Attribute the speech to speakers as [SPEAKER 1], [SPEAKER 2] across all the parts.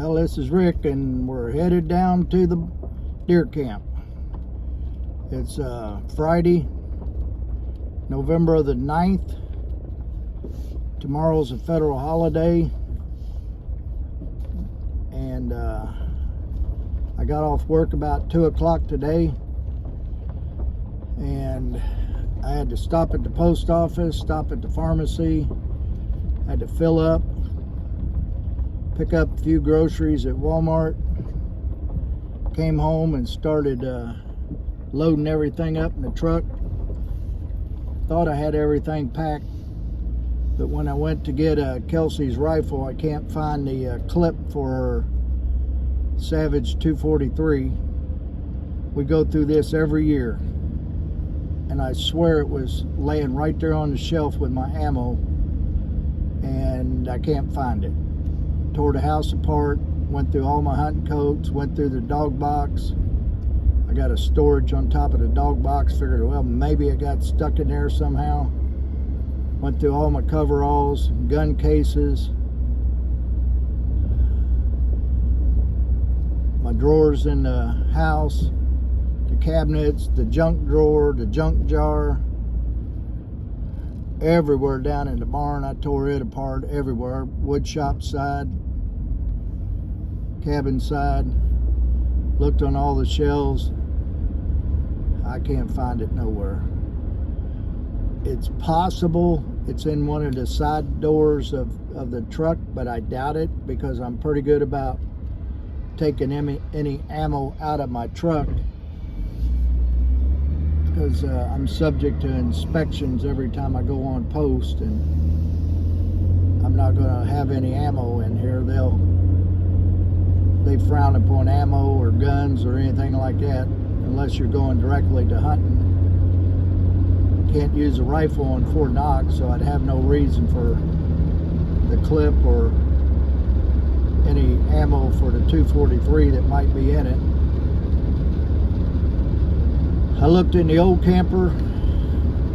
[SPEAKER 1] Well, this is Rick, and we're headed down to the deer camp. It's Friday, November the 9th. Tomorrow's a federal holiday, and I got off work about 2 o'clock today, and I had to stop at the post office, stop at the pharmacy, had to fill up, pick up a few groceries at Walmart, came home and started loading everything up in the truck. Thought I had everything packed, but when I went to get Kelsey's rifle, I can't find the clip for her Savage 243. We go through this every year, and I swear it was laying right there on the shelf with my ammo, and I can't find it. Tore the house apart, went through all my hunting coats, went through the dog box. I got a storage on top of the dog box, figured, well, maybe it got stuck in there somehow. Went through all my coveralls, gun cases, my drawers in the house, the cabinets, the junk drawer, the junk jar, everywhere down in the barn. I tore it apart everywhere. Wood shop side, cabin side, looked on all the shelves. I can't find it nowhere. It's possible it's in one of the side doors of the truck, but I doubt it, because I'm pretty good about taking any ammo out of my truck, because I'm subject to inspections every time I go on post, and I'm not going to have any ammo in here. They frown upon ammo or guns or anything like that unless you're going directly to hunting. Can't use a rifle on Fort Knox, so I'd have no reason for the clip or any ammo for the 243 that might be in it. I looked in the old camper,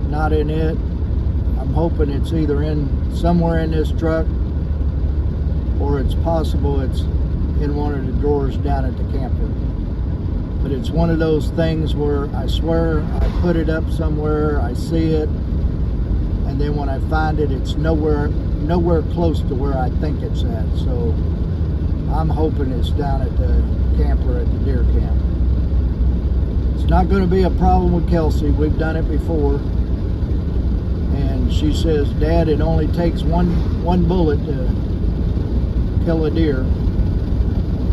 [SPEAKER 1] not in it. I'm hoping it's either in somewhere in this truck, or it's possible it's in one of the drawers down at the camper. But it's one of those things where I swear I put it up somewhere, I see it, and then when I find it, it's nowhere close to where I think it's at. So I'm hoping it's down at the camper at the deer camp. It's not going to be a problem with Kelsey. We've done it before, and she says, Dad, it only takes one bullet to kill a deer.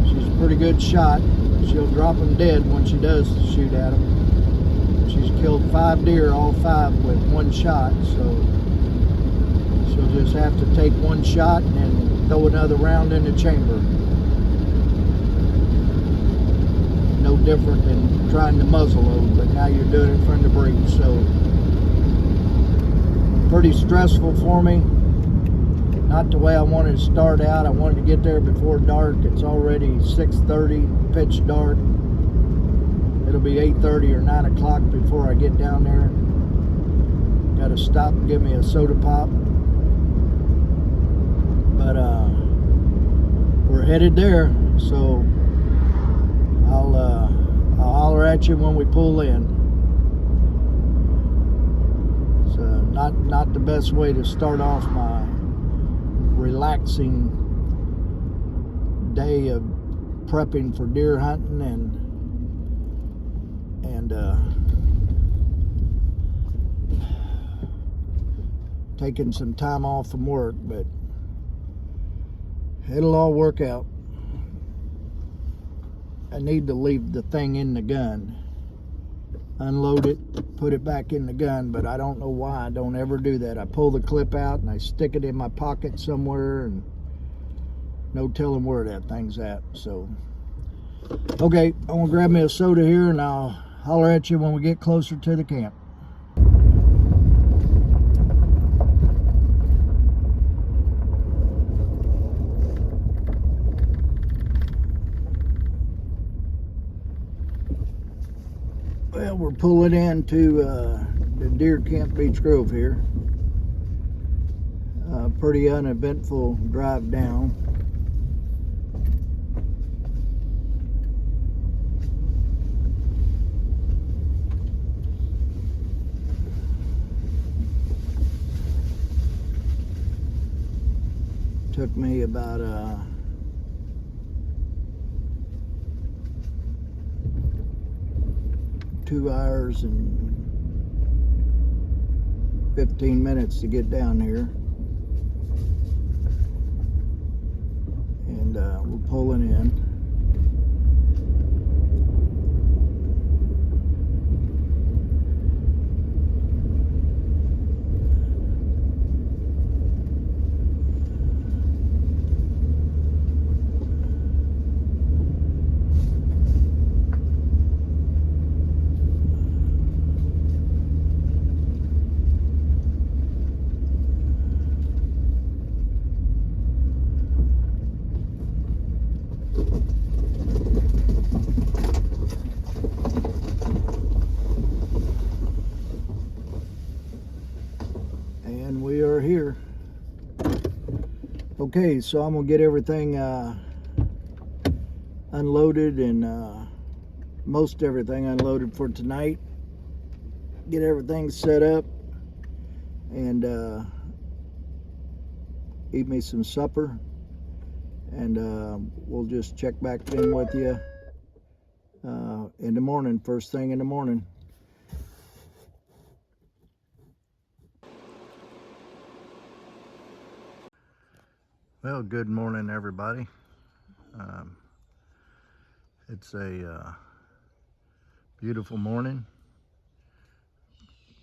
[SPEAKER 1] She's a pretty good shot. She'll drop them dead when she does shoot at them. She's killed 5 deer, all 5 with one shot, so she'll just have to take one shot and then throw another round in the chamber. No different than trying to muzzle load, but now you're doing it from the breech. So pretty stressful for me. Not the way I wanted to start out. I wanted to get there before dark. It's already 6:30, pitch dark. It'll be 8:30 or 9 o'clock before I get down there. Got to stop and give me a soda pop. But we're headed there, so I'll holler at you when we pull in. It's not the best way to start off my relaxing day of prepping for deer hunting and taking some time off from work, but it'll all work out. I need to leave the thing in the gun, unload it, put it back in the gun, but I don't know why I don't ever do that. I pull the clip out and I stick it in my pocket somewhere, and no telling where that thing's at. So okay, I'm gonna grab me a soda here, and I'll holler at you when we get closer to the camp. Well, we're pulling into the Deer Camp Beech Grove here. Pretty uneventful drive down. Took me about 2 hours and 15 minutes to get down here. And we're pulling in. And we are here. Okay, so I'm gonna get everything unloaded and most everything unloaded for tonight. Get everything set up and eat me some supper, and we'll just check back in with you in the morning, first thing in the morning. Well, good morning, everybody. It's a beautiful morning,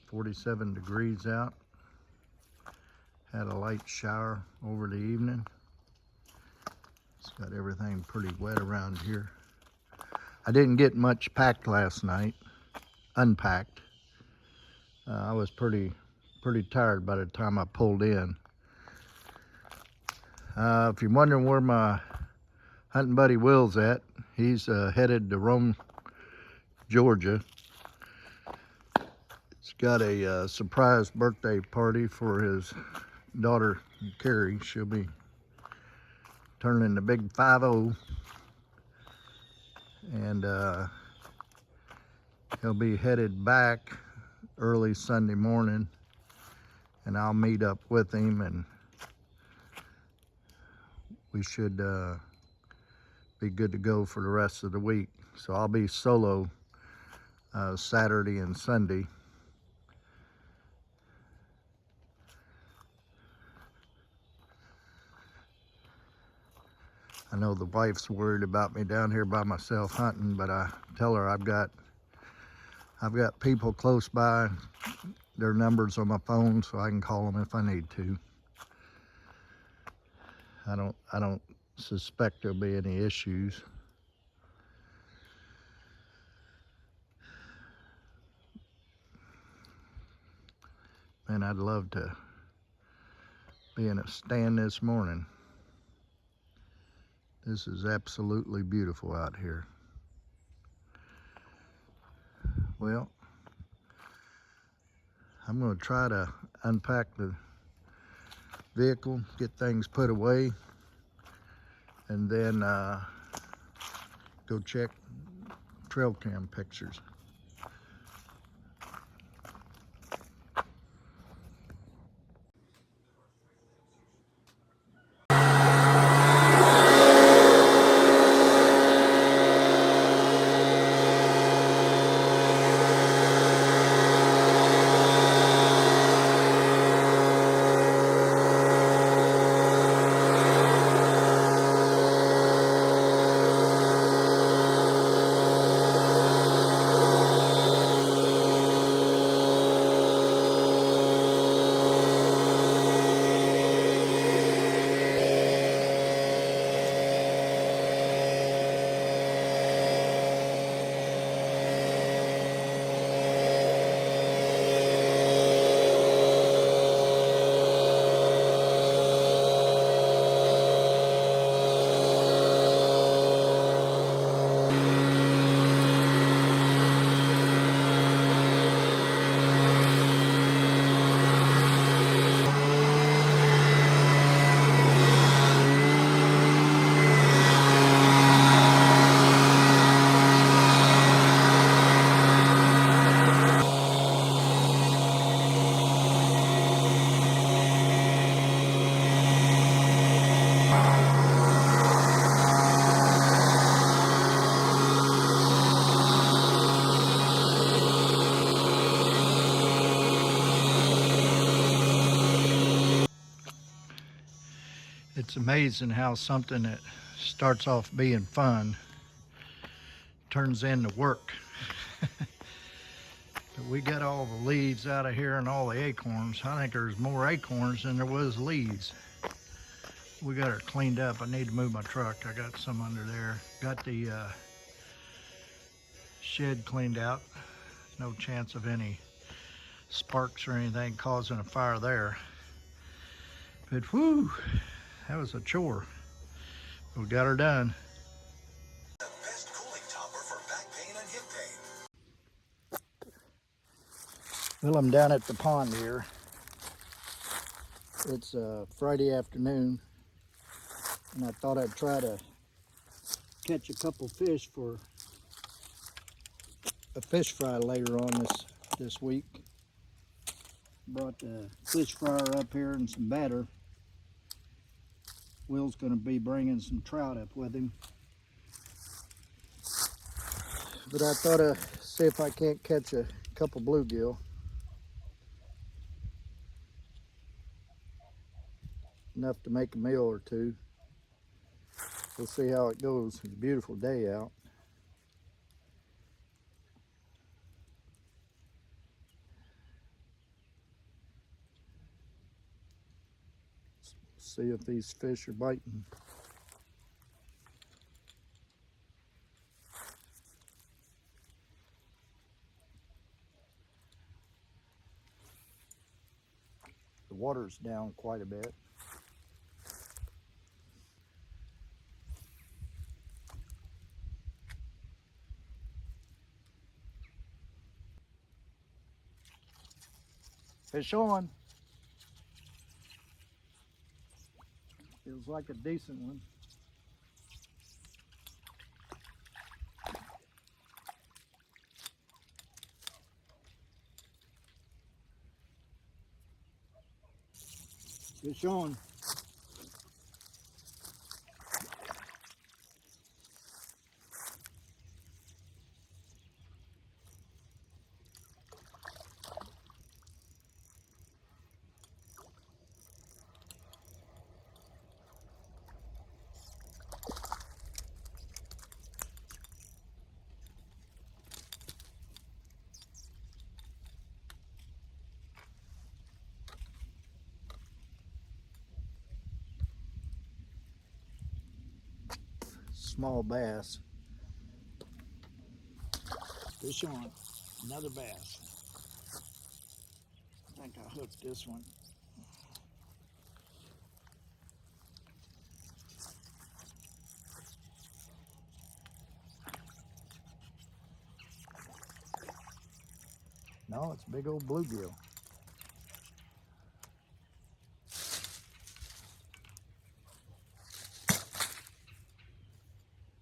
[SPEAKER 1] 47 degrees out. Had a light shower over the evening. It's got everything pretty wet around here. I didn't get much packed last night, unpacked. I was pretty tired by the time I pulled in. If you're wondering where my hunting buddy Will's at, he's headed to Rome, Georgia. He's got a surprise birthday party for his daughter Carrie. She'll be turning the big 5-0, and he'll be headed back early Sunday morning, and I'll meet up with him, and we should be good to go for the rest of the week. So I'll be solo Saturday and Sunday. I know the wife's worried about me down here by myself hunting, but I tell her I've got people close by, their numbers on my phone, so I can call them if I need to. I don't suspect there'll be any issues. Man, I'd love to be in a stand this morning. This is absolutely beautiful out here. Well, I'm going to try to unpack the vehicle, get things put away, and then go check trail cam pictures. It's amazing how something that starts off being fun turns into work. But we got all the leaves out of here and all the acorns. I think there's more acorns than there was leaves. We got her cleaned up. I need to move my truck. I got some under there. Got the shed cleaned out. No chance of any sparks or anything causing a fire there. But whew, that was a chore. We got her done.
[SPEAKER 2] The best cooling topper for back pain and hip pain.
[SPEAKER 1] Well, I'm down at the pond here. It's Friday afternoon, and I thought I'd try to catch a couple fish for a fish fry later on this week. Brought the fish fryer up here and some batter. Will's going to be bringing some trout up with him. But I thought I'd see if I can't catch a couple bluegill. Enough to make a meal or two. We'll see how it goes. It's a beautiful day out. See if these fish are biting. The water's down quite a bit. Fish on. Feels like a decent one. Fish on. Small bass. Fish on. Another bass. I think I hooked this one. No, it's a big old bluegill.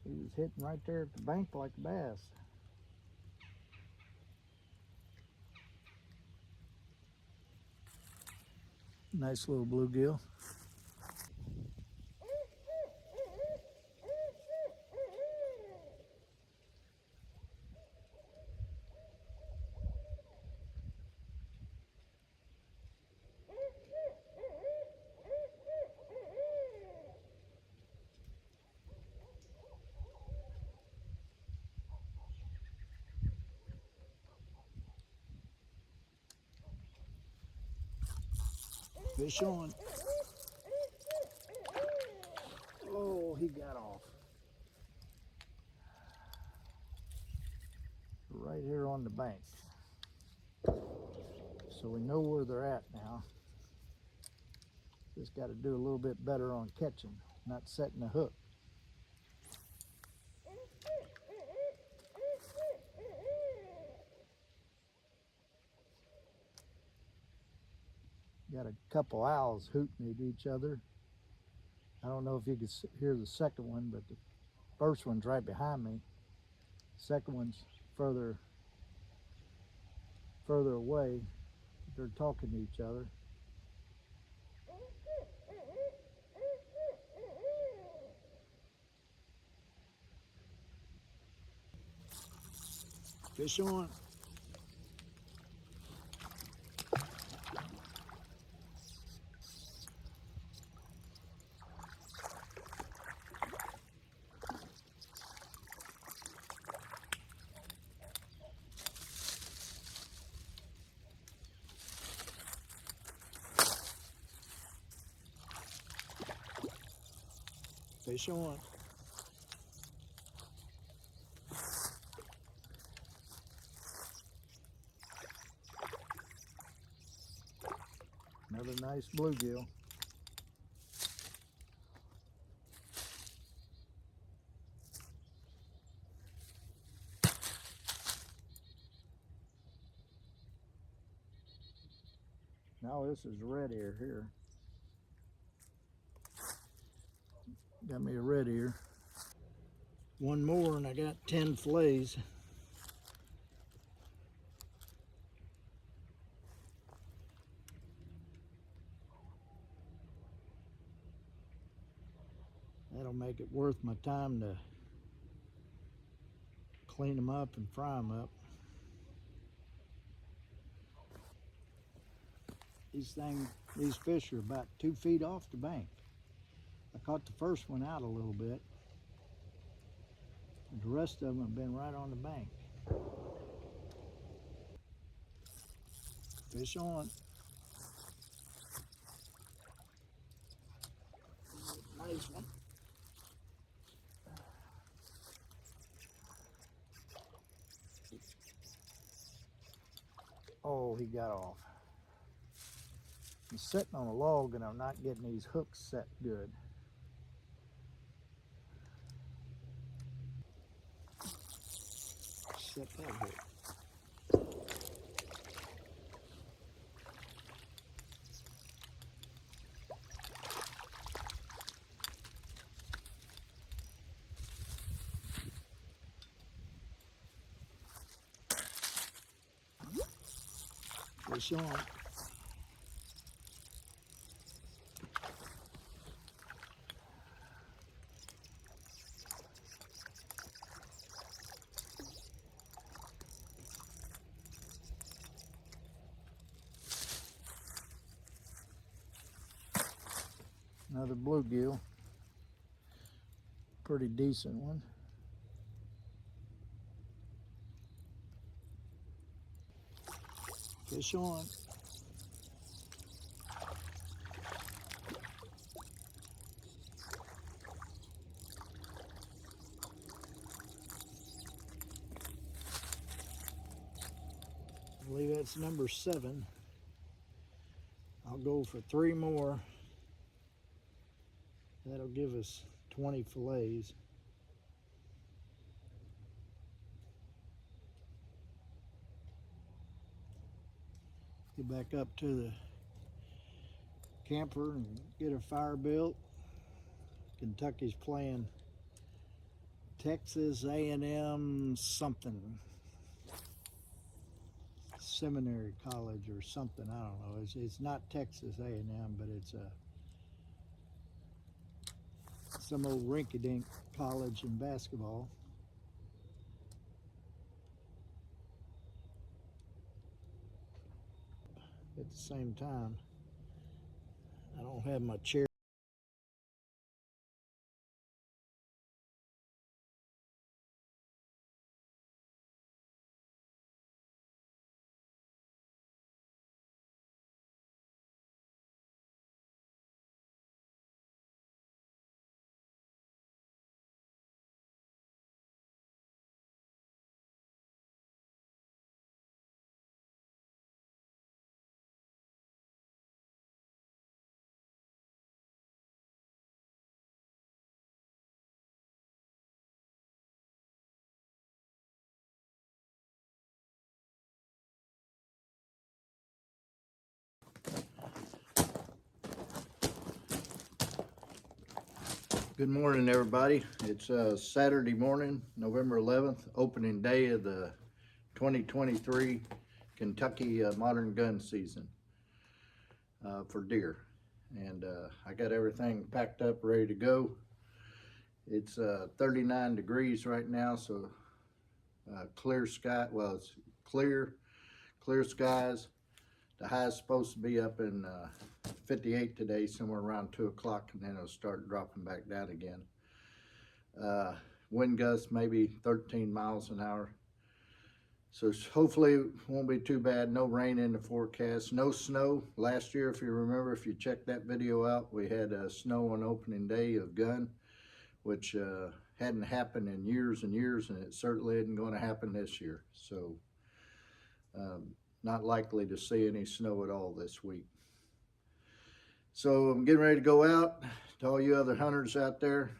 [SPEAKER 1] He was hitting right there at the bank like a bass. Nice little bluegill. Fish on. Oh, he got off. Right here on the bank. So we know where they're at now. Just got to do a little bit better on catching, not setting the hook. Got a couple owls hooting at each other. I don't know if you could hear the second one, but the first one's right behind me. Second one's further away. They're talking to each other. Fish on. Fish on. Another nice bluegill. Now this is red ear here. Got me a red ear. One more and I got 10 fillets. That'll make it worth my time to clean them up and fry them up. These fish are about 2 feet off the bank. I caught the first one out a little bit. The rest of them have been right on the bank. Fish on. Nice one. Oh, he got off. He's sitting on a log and I'm not getting these hooks set good. Set that hook. Fish on. Another bluegill. Pretty decent one. Fish on. I believe that's number 7. I'll go for 3 more. That'll give us 20 fillets. Get back up to the camper and get a fire built. Kentucky's playing Texas A&M something. Seminary College or something, I don't know. It's not Texas A&M, but it's some old rinky-dink college in basketball. At the same time, I don't have my chair. Good morning, everybody. It's Saturday morning, November 11th, opening day of the 2023 Kentucky modern gun season for deer. And I got everything packed up, ready to go. It's 39 degrees right now, so clear sky. Well, it's clear skies. The high is supposed to be up in 58 today, somewhere around 2 o'clock, and then it'll start dropping back down again. Wind gusts maybe 13 miles an hour. So hopefully it won't be too bad. No rain in the forecast. No snow. Last year, if you remember, if you checked that video out, we had snow on opening day of gun. which hadn't happened in years and years, and it certainly isn't going to happen this year. So not likely to see any snow at all this week. So I'm getting ready to go out. To all you other hunters out there,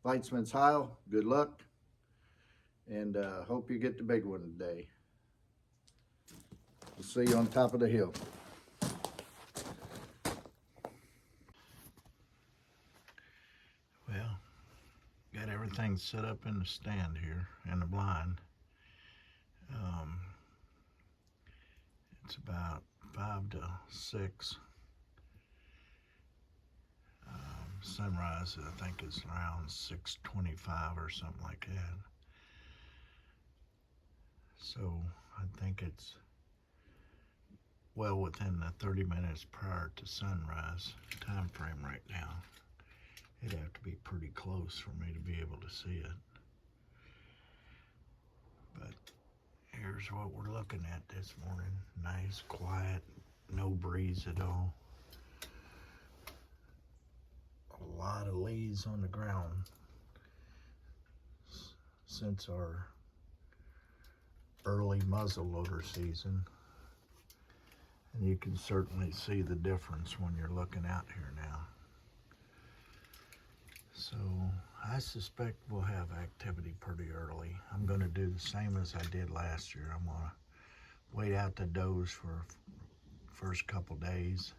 [SPEAKER 1] Weitzman's Heil, good luck, and hope you get the big one today. We'll see you on top of the hill. Well, got everything set up in the stand here in the blind. It's about 5 to 6. Sunrise, I think, is around 6:25 or something like that. So I think it's well within the 30 minutes prior to sunrise time frame right now. It'd have to be pretty close for me to be able to see it. But here's what we're looking at this morning. Nice, quiet, no breeze at all. A lot of leaves on the ground since our early muzzleloader season. And you can certainly see the difference when you're looking out here now. So I suspect we'll have activity pretty early. I'm going to do the same as I did last year. I'm going to wait out the does for first couple days.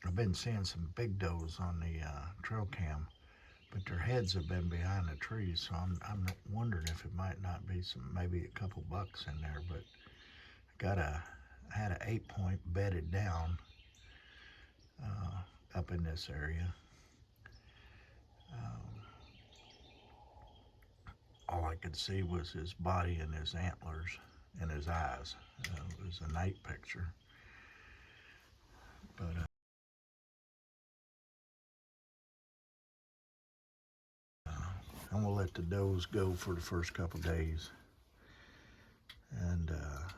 [SPEAKER 1] I've been seeing some big does on the trail cam, but their heads have been behind the trees, so I'm wondering if it might not be maybe a couple bucks in there. But I had an 8-point bedded down up in this area. All I could see was his body and his antlers and his eyes. It was a night picture. But I'm gonna let the does go for the first couple days, and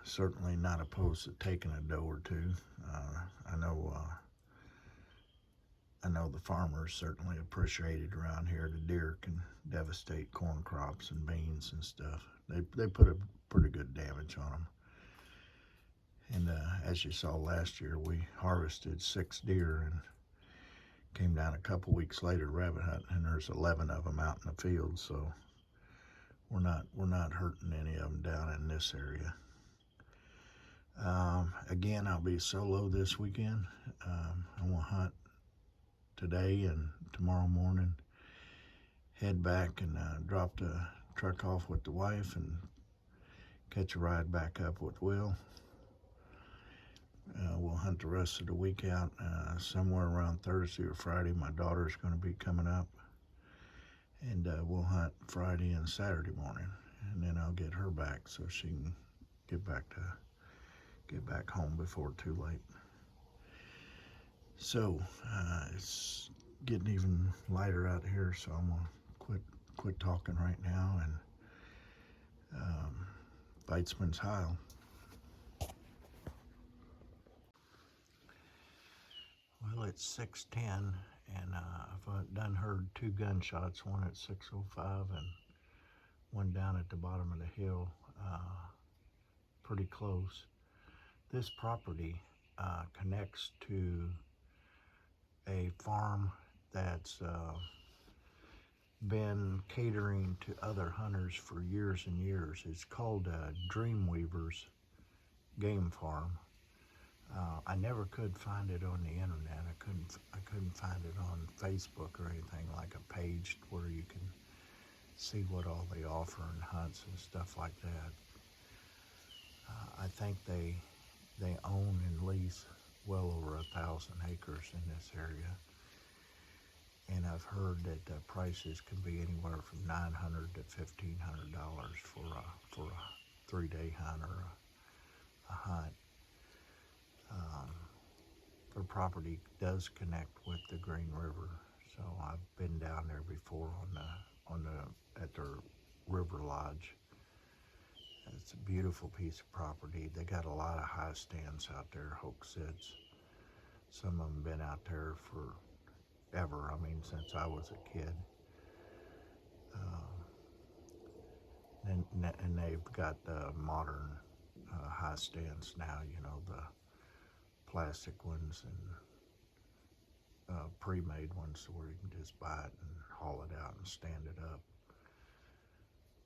[SPEAKER 1] certainly not opposed to taking a doe or two. I know the farmers certainly appreciate it around here. The deer can devastate corn crops and beans and stuff. They put a pretty good damage on them. And as you saw last year, we harvested 6 deer and came down a couple weeks later rabbit hunting, and there's 11 of them out in the field. So we're not hurting any of them down in this area. Again, I'll be solo this weekend. I will hunt today and tomorrow morning. Head back and drop the truck off with the wife and catch a ride back up with Will. We'll hunt the rest of the week out somewhere around Thursday or Friday. My daughter's going to be coming up, and we'll hunt Friday and Saturday morning, and then I'll get her back so she can get back home before too late. So it's getting even lighter out here, so I'm gonna quit talking right now, and Weitzman's Heil. Well, it's 6:10, and I've done heard 2 gunshots, one at 6:05 and one down at the bottom of the hill, pretty close. This property connects to a farm that's been catering to other hunters for years and years. It's called Dreamweavers Game Farm. I never could find it on the internet. I couldn't find it on Facebook or anything, like a page where you can see what all they offer and hunts and stuff like that. I think they own and lease well over 1,000 acres in this area, and I've heard that the prices can be anywhere from $900 to $1,500 for a 3-day hunt or a hunt. Their property does connect with the Green River, so I've been down there before at their river lodge. It's a beautiful piece of property. They got a lot of high stands out there, hoax sits. Some of them been out there for ever. I mean, since I was a kid. And they've got the modern high stands now, you know, the plastic ones and pre-made ones where you can just buy it and haul it out and stand it up.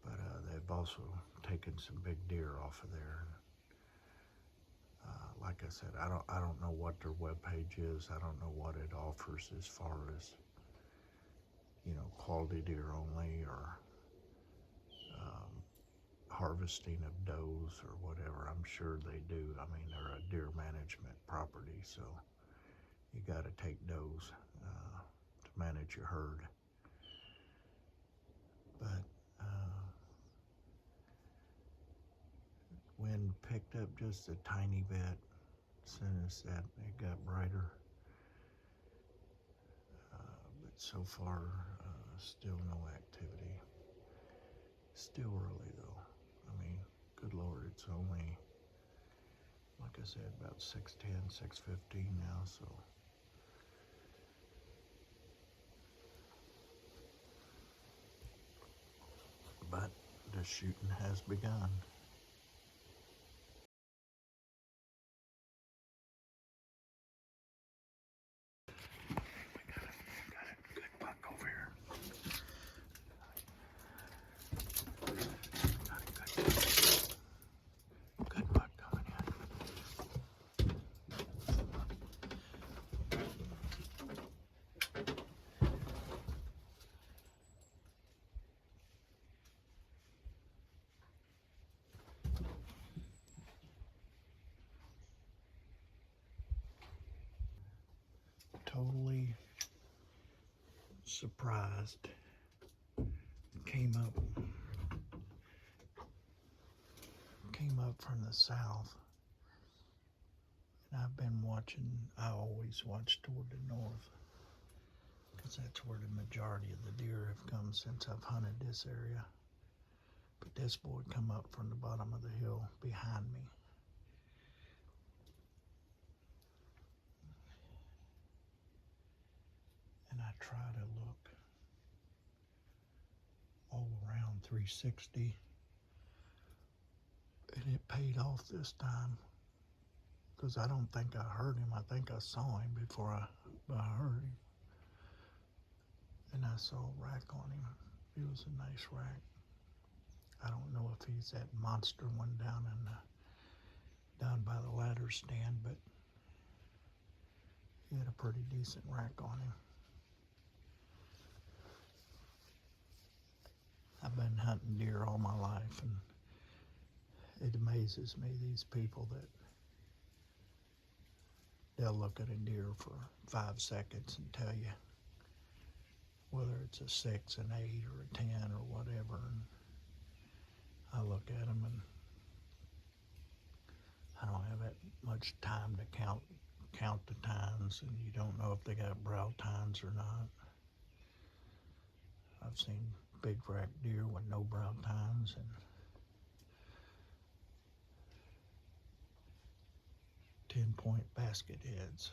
[SPEAKER 1] But they've also taken some big deer off of there. Like I said, I don't know what their webpage is. I don't know what it offers as far as, you know, quality deer only or harvesting of does or whatever. I'm sure they do. I mean, they're a deer management property, so you got to take does to manage your herd. But wind picked up just a tiny bit as soon as that it got brighter. But so far, still no activity. Still early though. I mean, good Lord, it's only, like I said, about 6:10, 6:15 now, so. But the shooting has begun. Got a good buck over here. Got a good buck coming in. Totally surprised. Came up from the south. And I've been watching, I always watch toward the north, because that's where the majority of the deer have come since I've hunted this area. But this boy come up from the bottom of the hill behind me. And I try to look all around 360, and it paid off this time, because I don't think I heard him. I think I saw him before I heard him. And I saw a rack on him. He was a nice rack. I don't know if he's that monster one down by the ladder stand, but he had a pretty decent rack on him. I've been hunting deer all my life, and it amazes me, these people that they'll look at a deer for 5 seconds and tell you whether it's a 6, an 8, or a 10 or whatever. And I look at them and I don't have that much time to count the tines, and you don't know if they got brow tines or not. I've seen big rack deer with no brow tines and 10-point basket heads.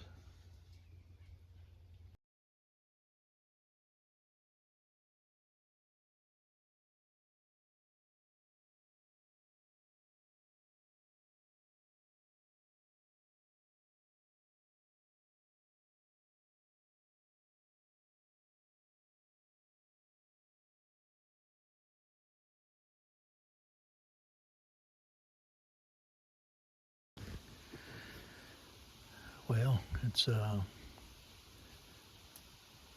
[SPEAKER 1] Well, it's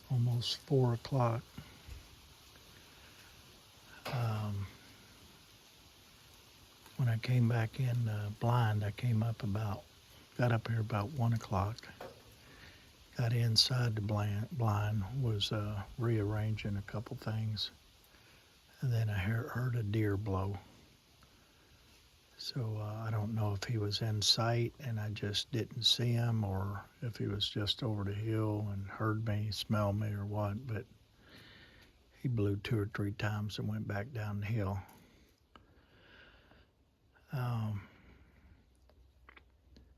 [SPEAKER 1] almost 4 o'clock. When I came back in blind, got up here about 1 o'clock. Got inside the blind, was rearranging a couple things, and then I heard a deer blow. So I don't know if he was in sight and I just didn't see him, or if he was just over the hill and heard me, smelled me, or what, but he blew 2 or 3 times and went back down the hill.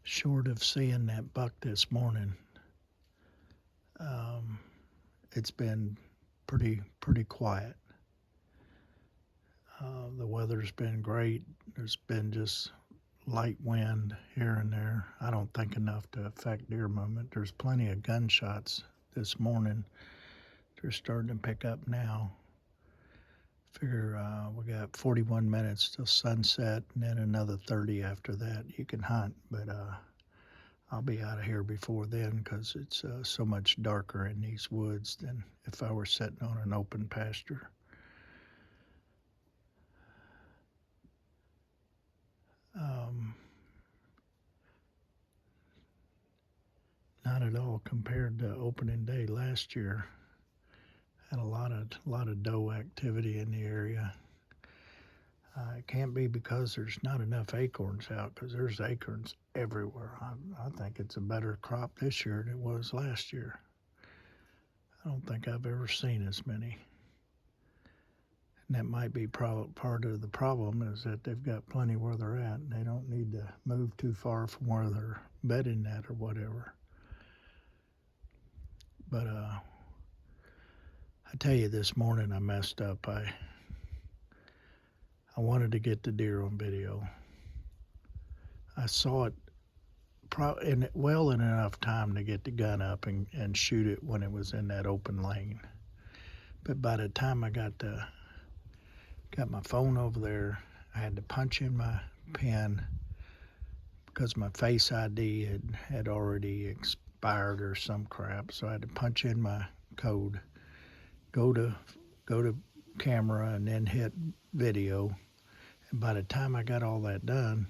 [SPEAKER 1] Short of seeing that buck this morning, it's been pretty quiet. The weather's been great. There's been just light wind here and there. I don't think enough to affect deer movement. There's plenty of gunshots this morning. They're starting to pick up now. Figure we got 41 minutes till sunset, and then another 30 after that. You can hunt, but I'll be out of here before then because it's so much darker in these woods than if I were sitting on an open pasture. Not at all compared to opening day last year. Had a lot of doe activity in the area. It can't be because there's not enough acorns out, because there's acorns everywhere. I think it's a better crop this year than it was last year. I don't think I've ever seen as many. And that might be part of the problem, is that they've got plenty where they're at, and they don't need to move too far from where they're bedding at or whatever. But I tell you, this morning I messed up. I wanted to get the deer on video. I saw it well in enough time to get the gun up and shoot it when it was in that open lane. But by the time I got my phone over there, I had to punch in my pin because my Face ID had already expired or some crap. So I had to punch in my code, go to camera, and then hit video. And by the time I got all that done,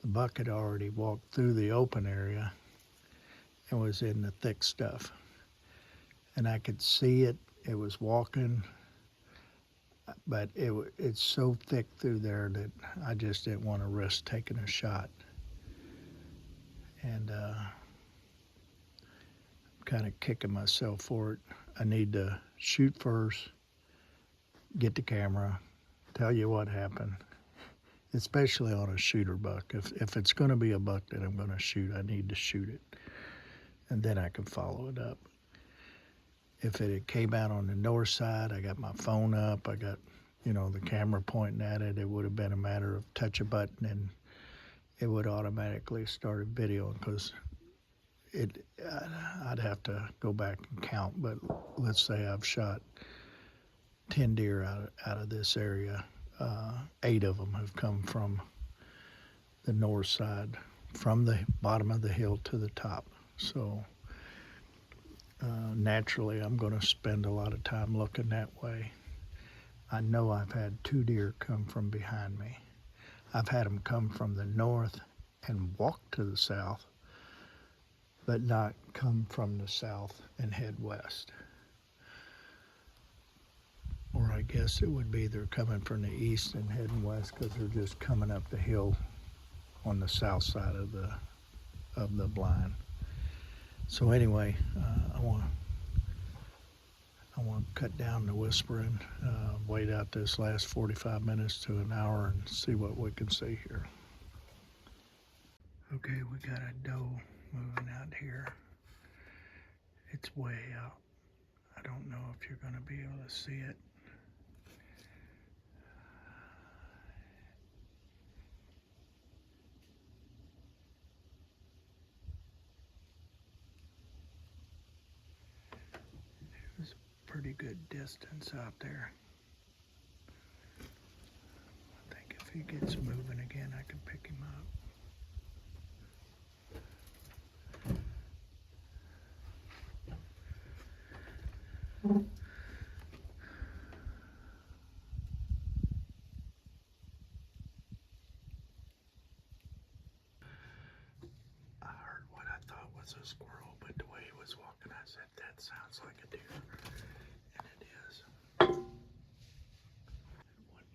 [SPEAKER 1] the buck had already walked through the open area and was in the thick stuff. And I could see it. It was walking, but it's so thick through there that I just didn't want to risk taking a shot. And I'm kind of kicking myself for it. I need to shoot first, get the camera, tell you what happened, especially on a shooter buck. If it's going to be a buck that I'm going to shoot, I need to shoot it, and then I can follow it up. If it came out on the north side, I got my phone up, I got, the camera pointing at it, it would have been a matter of touch a button and it would automatically start a video, because I'd have to go back and count, but let's say I've shot 10 deer out of this area. 8 of them have come from the north side, from the bottom of the hill to the top. So naturally, I'm going to spend a lot of time looking that way. I know I've had 2 deer come from behind me. I've had them come from the north and walk to the south, but not come from the south and head west. Or I guess it would be they're coming from the east and heading west because they're just coming up the hill on the south side of the blind. So anyway, I want to cut down the whispering, wait out this last 45 minutes to an hour and see what we can see here. Okay, we got a doe moving out here. It's way out. I don't know if you're going to be able to see it. It was a pretty good distance out there. I think if he gets moving again, I can pick him up. I heard what I thought was a squirrel, but the way he was walking, I said, that sounds like a deer. And it is. One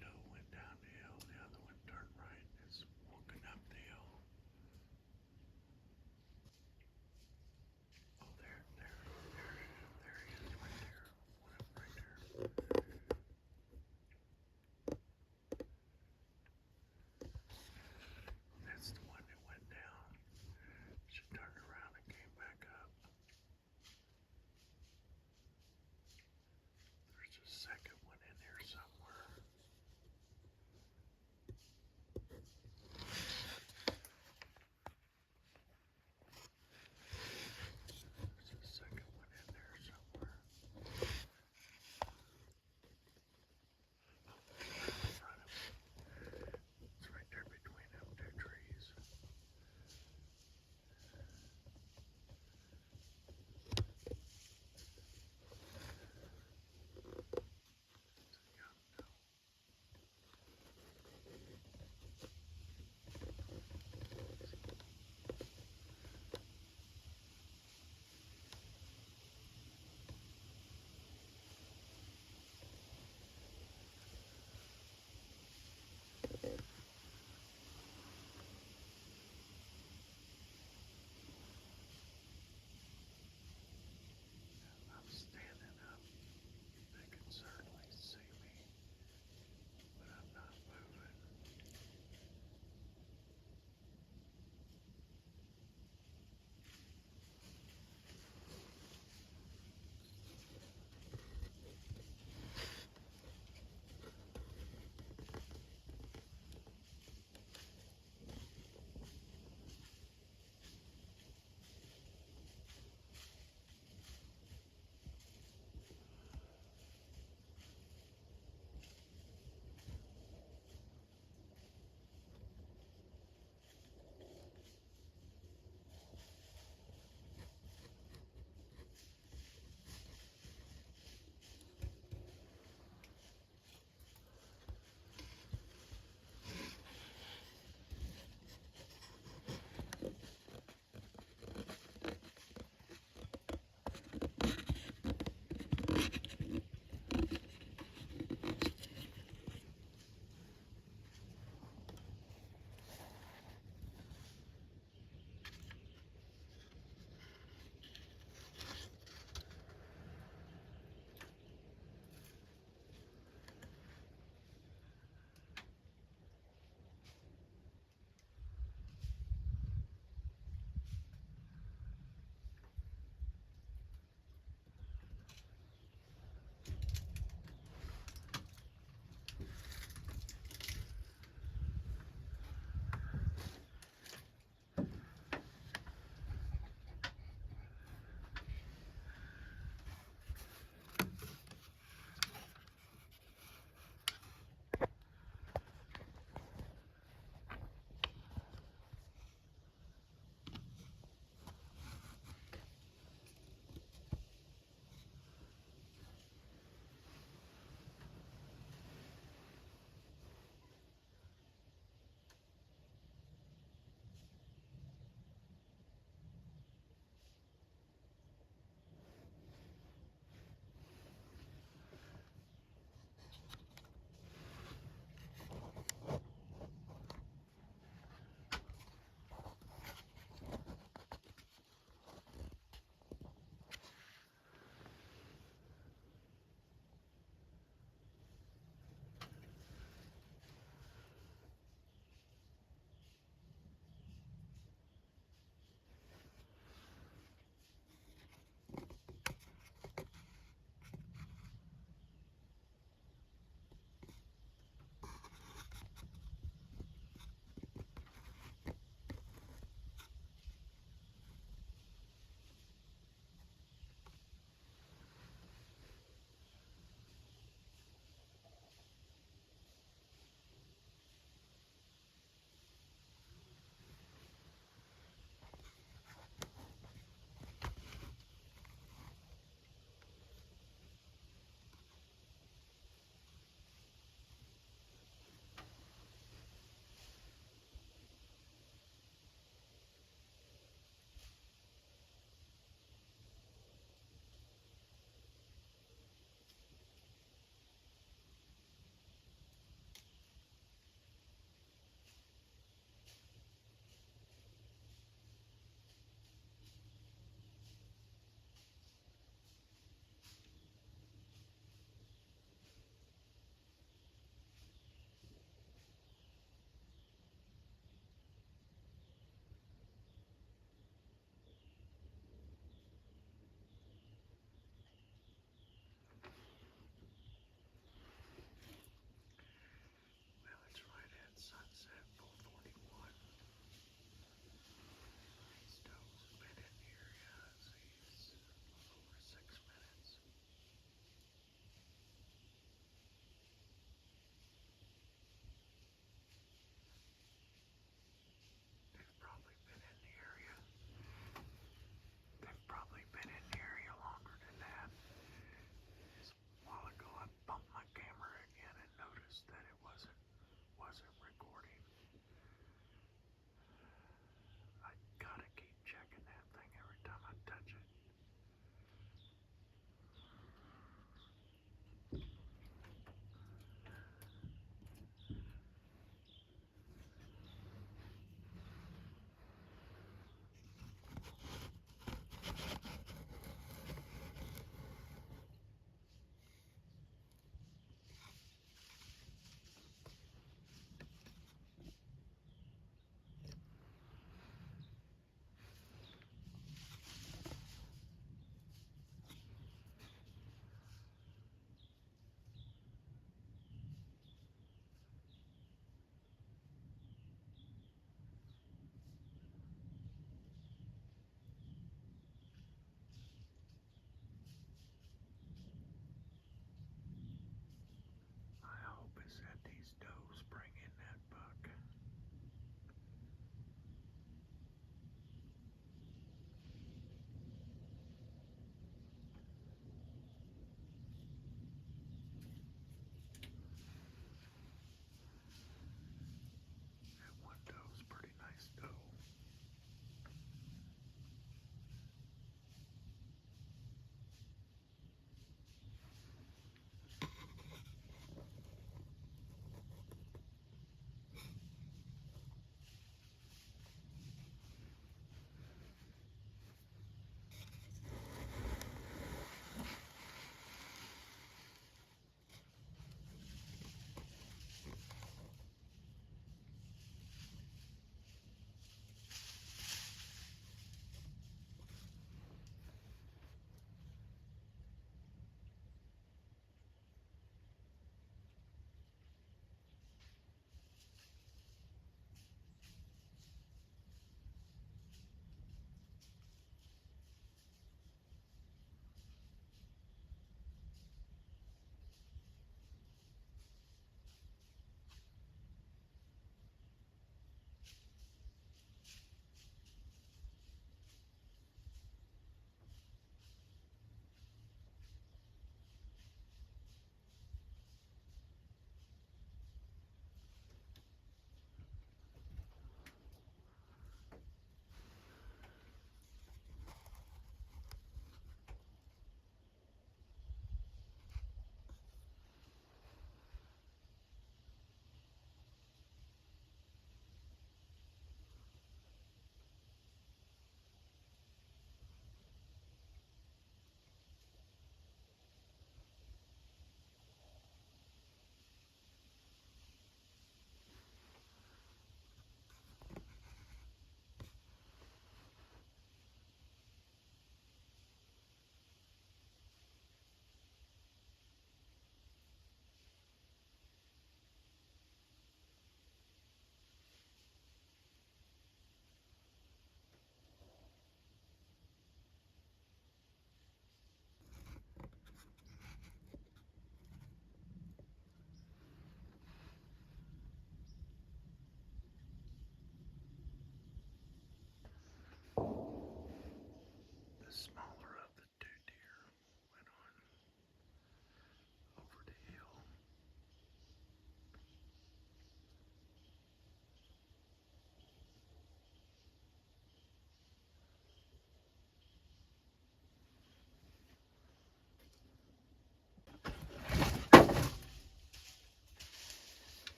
[SPEAKER 1] doe went down the hill, the other one turned right. It's walking up the hill. Oh, there he is, right there. One up right there. That's the one that went down. She turned around and came back up.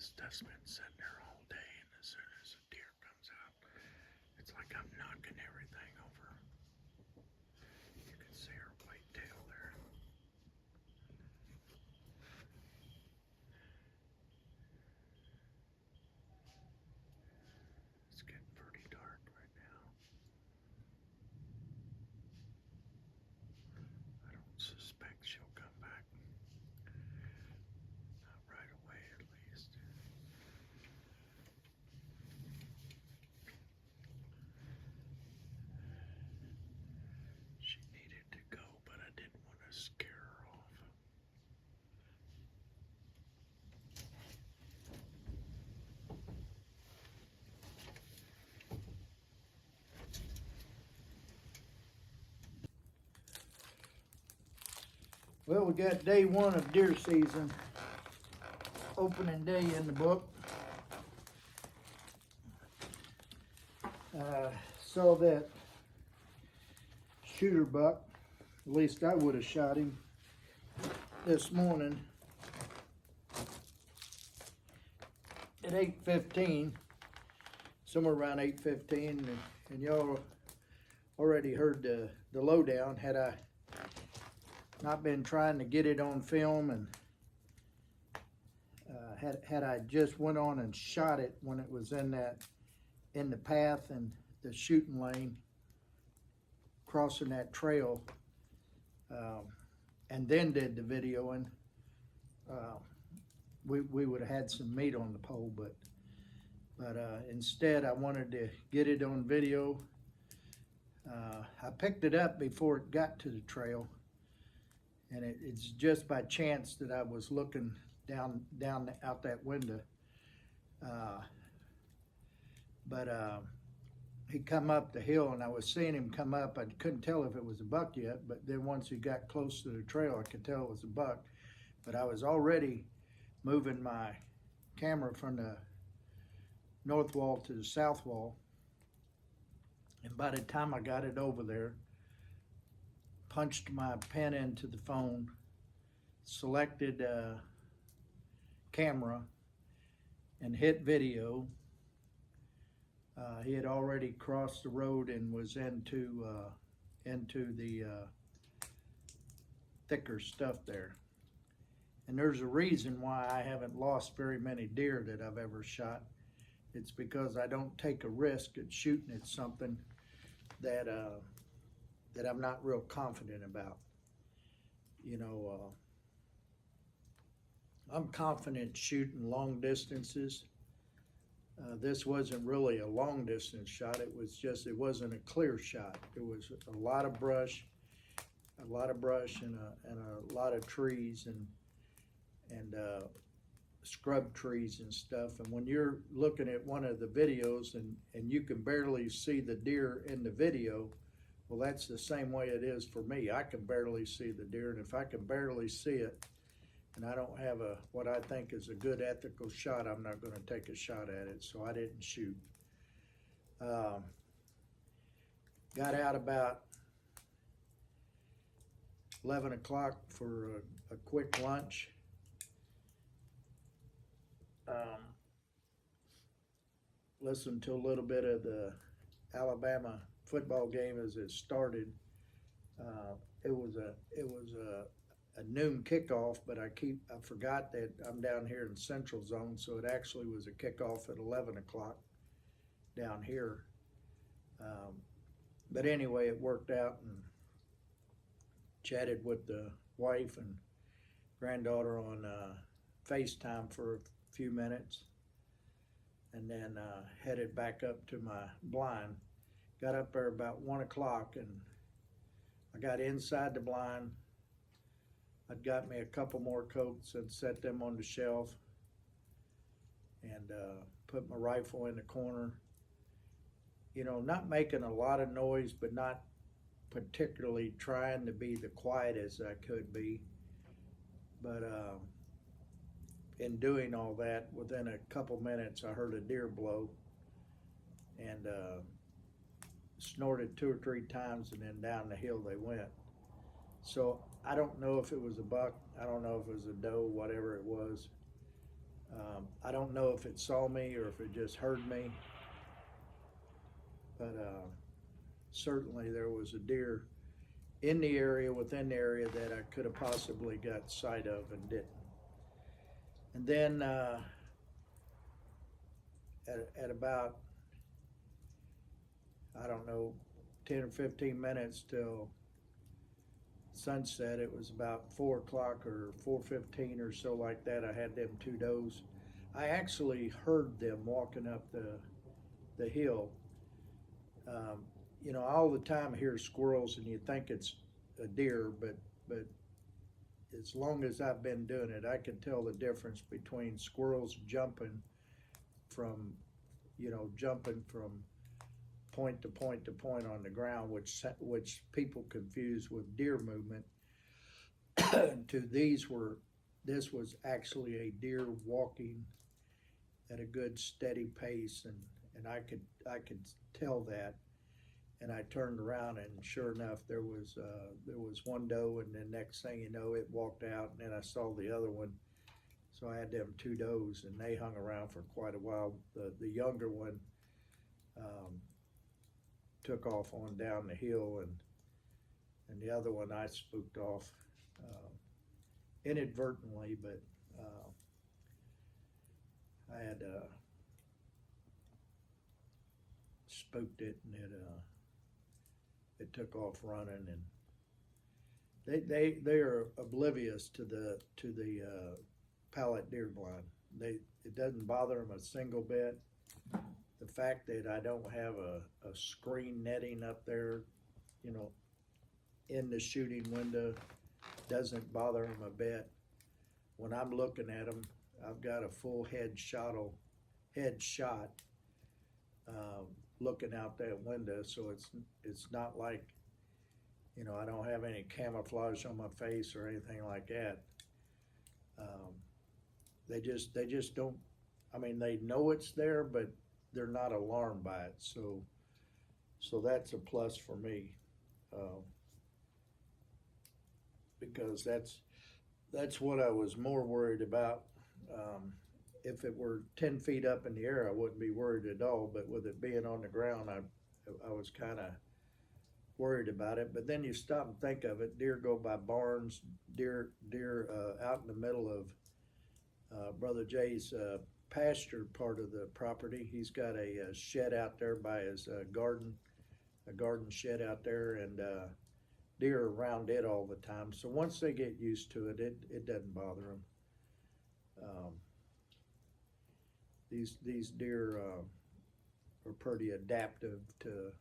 [SPEAKER 1] This stuff's been sitting there all day, and as soon as a deer comes out, it's like I'm knocking everything over. You can see her white tail there. It's getting pretty dark right now. I don't suspect she'll come back. Not right away, at least. She needed to go, but I didn't want to scare her off. Well, we got day one of deer season, opening day in the book. Saw that shooter buck, at least I would have shot him this morning at 8:15, somewhere around 8:15, and y'all already heard the lowdown. Had I not been trying to get it on film, and had I just went on and shot it when it was in the path and the shooting lane, crossing that trail, and then did the videoing, we would have had some meat on the pole. But instead, I wanted to get it on video. I picked it up before it got to the trail, and it's just by chance that I was looking down out that window. He come up the hill, and I was seeing him come up. I couldn't tell if it was a buck yet, but then once he got close to the trail, I could tell it was a buck. But I was already moving my camera from the north wall to the south wall, and by the time I got it over there, punched my pen into the phone, selected camera, and hit video. He had already crossed the road and was into the thicker stuff there. And there's a reason why I haven't lost very many deer that I've ever shot. It's because I don't take a risk at shooting at something that I'm not real confident about. You know, I'm confident shooting long distances. This wasn't really a long distance shot. It wasn't a clear shot. It was a lot of brush and a lot of trees and scrub trees and stuff. And when you're looking at one of the videos and you can barely see the deer in the video, well, that's the same way it is for me. I can barely see the deer, and if I can barely see it, and I don't have what I think is a good ethical shot, I'm not going to take a shot at it, so I didn't shoot. Got out about 11 o'clock for a quick lunch. Listened to a little bit of the Alabama football game as it started. It was a noon kickoff, but I forgot that I'm down here in Central Zone, so it actually was a kickoff at 11 o'clock down here. But anyway, it worked out, and chatted with the wife and granddaughter on FaceTime for a few minutes, and then headed back up to my blind. Got up there about 1 o'clock, and I got inside the blind. I'd got me a couple more coats and set them on the shelf, and put my rifle in the corner. You know, not making a lot of noise, but not particularly trying to be the quietest I could be. But in doing all that, within a couple minutes, I heard a deer blow, and snorted 2 or 3 times, and then down the hill they went. So I don't know if it was a buck, I don't know if it was a doe, whatever it was. I don't know if it saw me or if it just heard me, but certainly there was a deer in the area, within the area, that I could have possibly got sight of and didn't. And then at about, I don't know, 10 or 15 minutes till sunset, it was about 4 o'clock or 4:15 or so, like that, I had them two does. I actually heard them walking up the hill. You know, all the time I hear squirrels and you think it's a deer, but as long as I've been doing it, I can tell the difference between squirrels jumping from, jumping from point to point to point on the ground, which people confuse with deer movement. To this was actually a deer walking at a good steady pace, and I could tell that. And I turned around, and sure enough, there was one doe, and then next thing you know, it walked out, and then I saw the other one. So I had them two does, and they hung around for quite a while. The younger one took off on down the hill, and the other one I spooked off inadvertently, but I had spooked it, and it took off running, and they are oblivious to the pallet deer blind. It doesn't bother them a single bit. The fact that I don't have a screen netting up there, in the shooting window, doesn't bother them a bit. When I'm looking at them, I've got a full head shot looking out that window, so it's not like, I don't have any camouflage on my face or anything like that. They just don't. I mean, they know it's there, but they're not alarmed by it. So that's a plus for me, because that's what I was more worried about. If it were 10 feet up in the air, I wouldn't be worried at all. But with it being on the ground, I was kind of worried about it. But then you stop and think of it. Deer go by barns. Deer out in the middle of Brother Jay's pasture part of the property. He's got a shed out there by his garden, a garden shed out there, and deer are around it all the time. So once they get used to it, it doesn't bother them. These deer are pretty adaptive to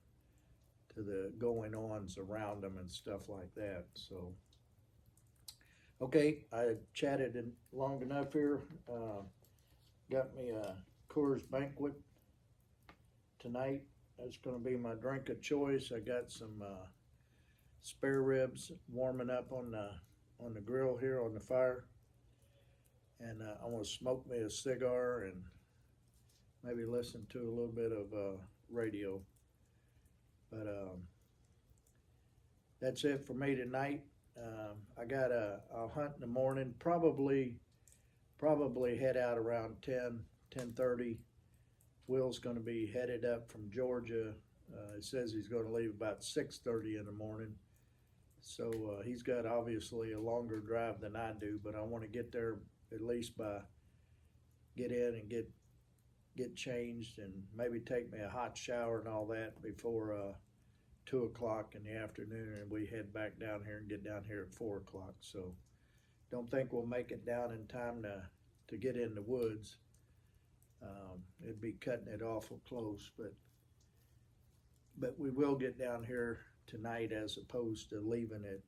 [SPEAKER 1] the going ons around them and stuff like that. So, okay, I chatted long enough here. Got me a Coors Banquet tonight. That's going to be my drink of choice. I got some spare ribs warming up on the grill here on the fire, and I'm going to smoke me a cigar and maybe listen to a little bit of radio. But that's it for me tonight. I'll hunt in the morning. Probably head out around 10:30. Will's going to be headed up from Georgia. It says he's going to leave about 6:30 in the morning. So he's got obviously a longer drive than I do, but I want to get there at least get in and get changed and maybe take me a hot shower and all that before 2 o'clock in the afternoon, and we head back down here and get down here at 4 o'clock. So don't think we'll make it down in time to get in the woods. It'd be cutting it awful close, but we will get down here tonight as opposed to leaving at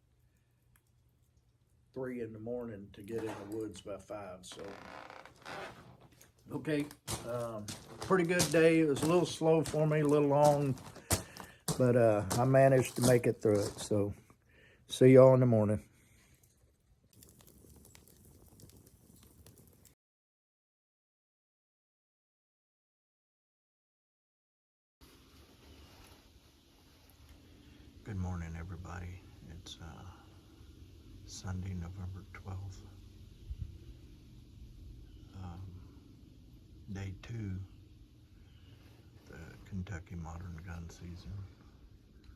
[SPEAKER 1] 3 in the morning to get in the woods by 5. So, okay, pretty good day. It was a little slow for me, a little long, but I managed to make it through it. So, see y'all in the morning. Good morning, everybody. It's Sunday, November 12th. day 2, the Kentucky Modern Gun season.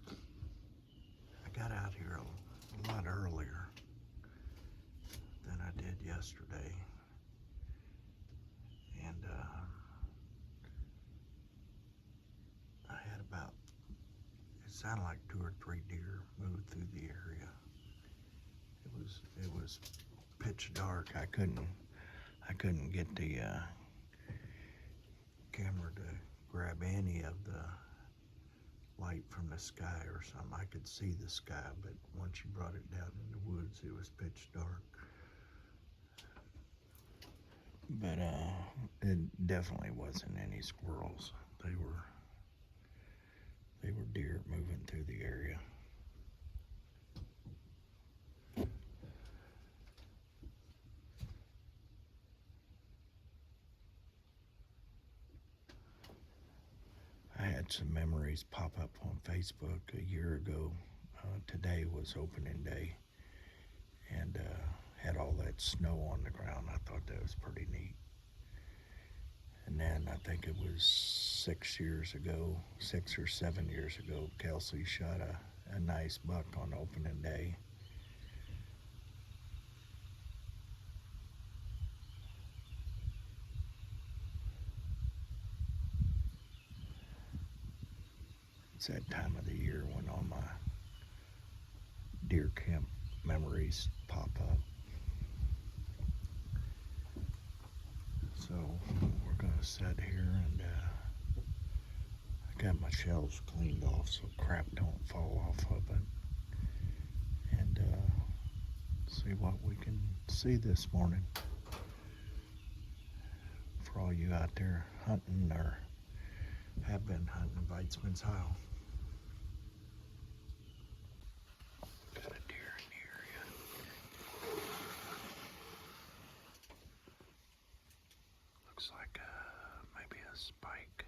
[SPEAKER 1] I got out here a lot earlier than I did yesterday, and I had about, it sounded like 2 or 3 deer moved through the area. It was pitch dark. I couldn't get the camera to grab any of the light from the sky or something. I could see the sky, but once you brought it down in the woods, it was pitch dark. But it definitely wasn't any squirrels. They were deer moving through the area. I had some memories pop up on Facebook a year ago. Today was opening day, and had all that snow on the ground. I thought that was pretty neat. And then I think it was 6 or 7 years ago, Kelsey shot a nice buck on opening day. It's that time of the year when all my deer camp memories pop up. So we're gonna sit here, and I got my shelves cleaned off so crap don't fall off of it, and see what we can see this morning. For all you out there hunting or have been hunting Weitzman's Heil. Got a deer in the area. Looks like maybe a spike.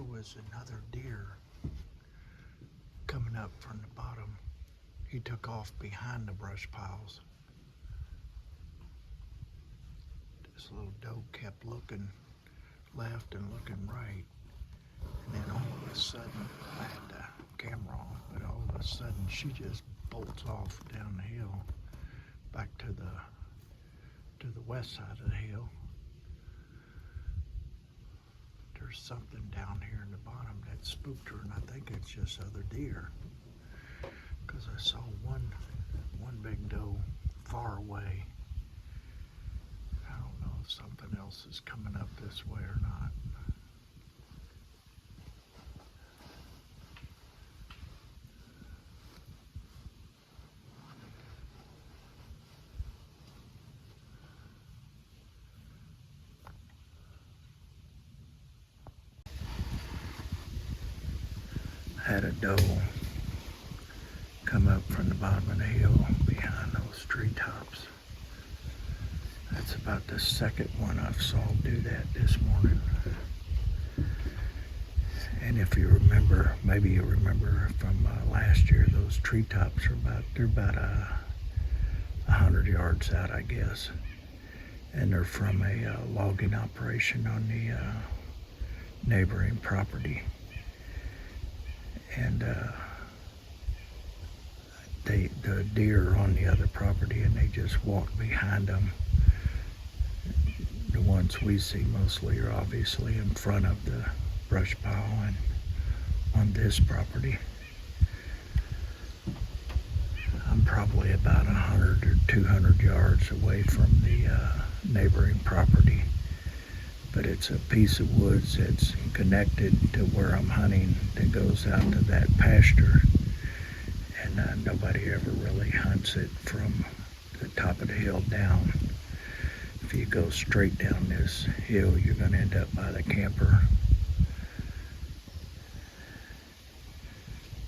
[SPEAKER 1] there was another deer coming up from the bottom. He took off behind the brush piles. This little doe kept looking left and looking right. And then all of a sudden, I had the camera on, but all of a sudden she just bolts off down the hill back to the west side of the hill. There's something down here in the bottom that spooked her, and I think it's just other deer, because I saw one big doe far away. I don't know if something else is coming up this way or not. Had a doe come up from the bottom of the hill behind those treetops. That's about the second one I've saw do that this morning. And if you remember, maybe you remember from last year, those treetops are about 100 yards out, I guess. And they're from a logging operation on the neighboring property. And the deer are on the other property, and they just walk behind them. The ones we see mostly are obviously in front of the brush pile and on this property. I'm probably about 100 or 200 yards away from the neighboring property. But it's a piece of woods that's connected to where I'm hunting that goes out to that pasture. And nobody ever really hunts it from the top of the hill down. If you go straight down this hill, you're going to end up by the camper.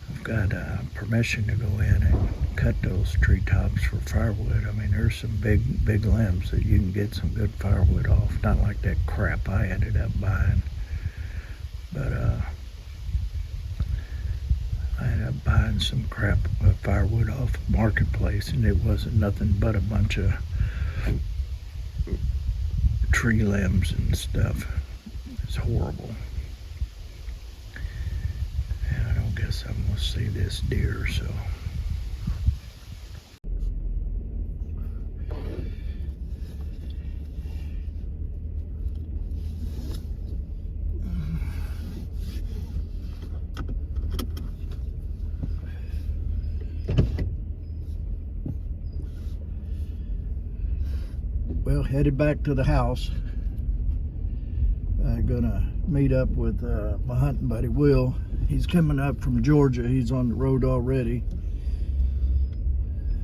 [SPEAKER 1] I've got permission to go in and cut those treetops for firewood. I mean, there's some big limbs that you can get some good firewood off. Not like that crap I ended up buying, but I ended up buying some crap firewood off Marketplace, and it wasn't nothing but a bunch of tree limbs and stuff. It's horrible. And I don't guess I'm gonna see this deer, so. Well, headed back to the house. I'm gonna meet up with my hunting buddy Will. He's coming up from Georgia. He's on the road already.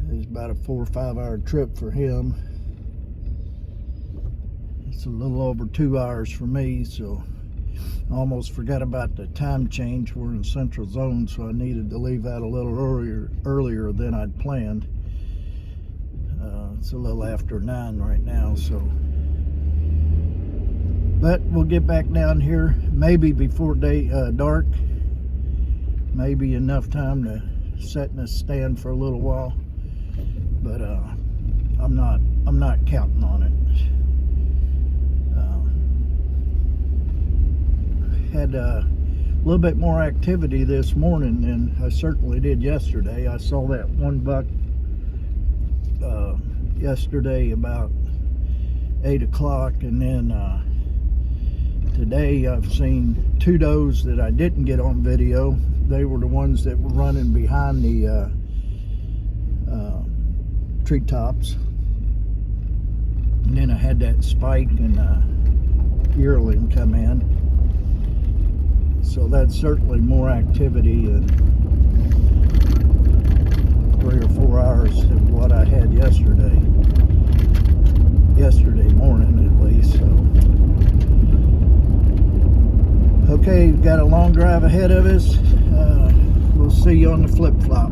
[SPEAKER 1] It's about a 4 or 5 hour trip for him. It's a little over 2 hours for me, so I almost forgot about the time change. We're in Central Zone, so I needed to leave out a little earlier than I'd planned. It's a little after 9 right now, so. But we'll get back down here maybe before dark. Maybe enough time to sit in a stand for a little while. But I'm not counting on it. Had a little bit more activity this morning than I certainly did yesterday. I saw that one buck yesterday about 8 o'clock, and then today I've seen 2 does that I didn't get on video. They were the ones that were running behind the treetops, and then I had that spike and yearling come in, so that's certainly more activity than 3 or 4 hours of what I had yesterday morning at least. So okay, got a long drive ahead of us. We'll see you on the flip-flop.